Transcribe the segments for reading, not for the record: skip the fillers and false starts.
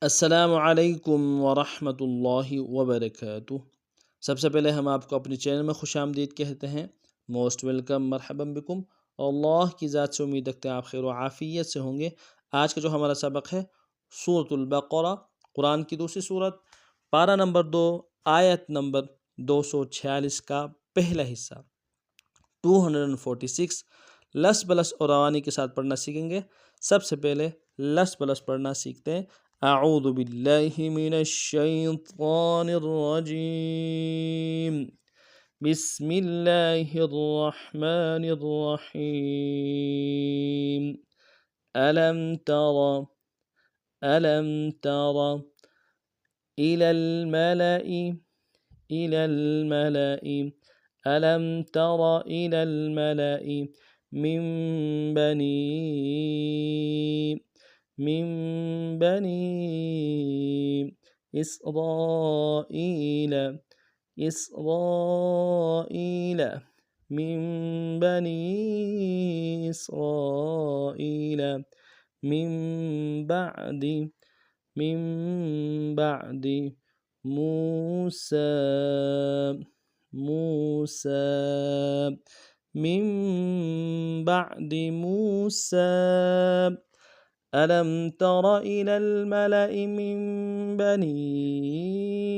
अस्सलामु अलैकुम वरहमतुल्लाहि वबरकातुह। सबसे पहले हम आपको अपने चैनल में खुशामदीद कहते हैं। मोस्ट वेलकम, मरहबन बिकुम। अल्लाह की ज़ात से उम्मीद रखते हैं आप खैर व आफ़ियत से होंगे। आज का जो हमारा सबक है सूरतुल बक़रा, कुरान की दूसरी सूरत, पारा नंबर 2, आयत नंबर 246 का पहला हिस्सा 246 लस बलस और रवानी के साथ पढ़ना सीखेंगे। सबसे पहले लस बलस पढ़ना सीखते हैं। अऊज़ु बिल्लाहि मिनश शैतानिर रजीम, बिस्मिल्लाहिर रहमानिर रहीम। अलम तरा अलम तरा इलल मलई इलल मलई अलम तरा इलल मलई मिन बनी इसराईल इसराईल मिन बनी इसराईल मिन बअदी मिन बअदी मूसा मूसा मिन बअदी मूसा। अलम तरा इलल मलई मिन बनी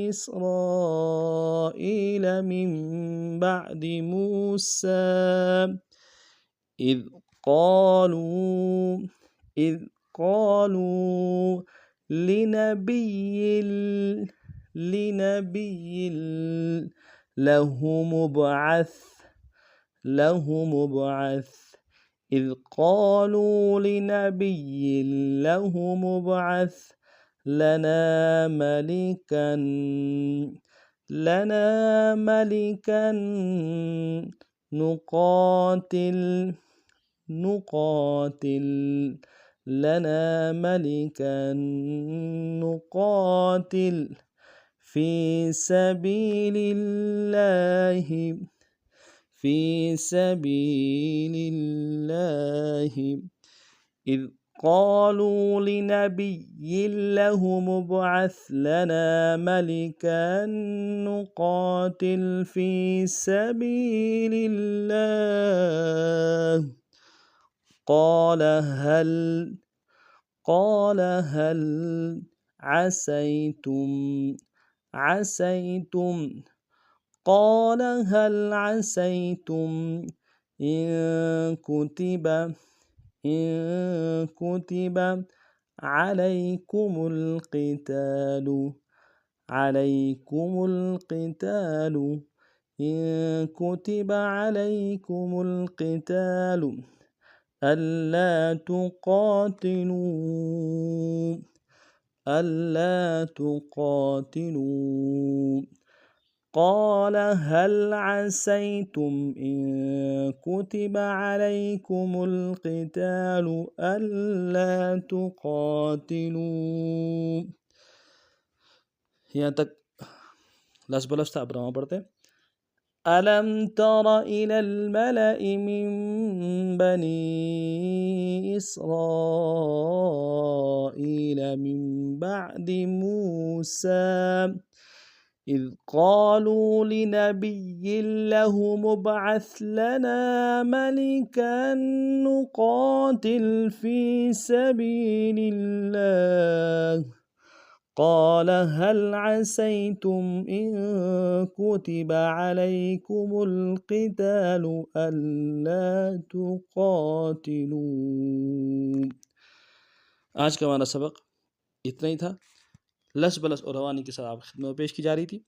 इसराईल मिन बअदी मूसा इज़ क़ालू लिनबिय्यिन लहु मुबअथ إذ قالوا لنبي له مبعث لنا ملكا نقاتل في سبيل الله إذ قالوا لنبي له مبعث لنا ملكا نقاتل في سبيل الله قال هل عسيتم إن كتب عليكم القتال ألا تقاتلوا قال هل عسيتم إن كتب عليكم القتال ألا تقاتلوا। यहाँ तक लस बलस था। अब रमा पढ़ते हैं। अलम तरा इलल मलई मिन बनी इसराईल मिन बअदी मूसा إذ قالوا لنبي له مبعث لنا ملكا نقاتل في سبيل الله قال هل عسيتم إن كتب عليكم القتال ألا تقاتلوا। आज का हमारा सबक इतना ही था। लस बलस और रवानी के साथ आप खिदमत में पेश की जा रही थी।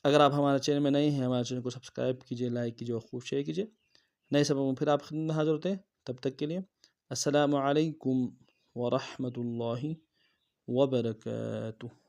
अगर आप हमारे चैनल में नए हैं, हमारे चैनल को सब्सक्राइब कीजिए, लाइक कीजिए और खूब शेयर कीजिए। नए सबक में फिर आप खिदमत में हाजिर होते हैं। तब तक के लिए अस्सलामु अलैकुम व रहमतुल्लाहि व बरकातुहू।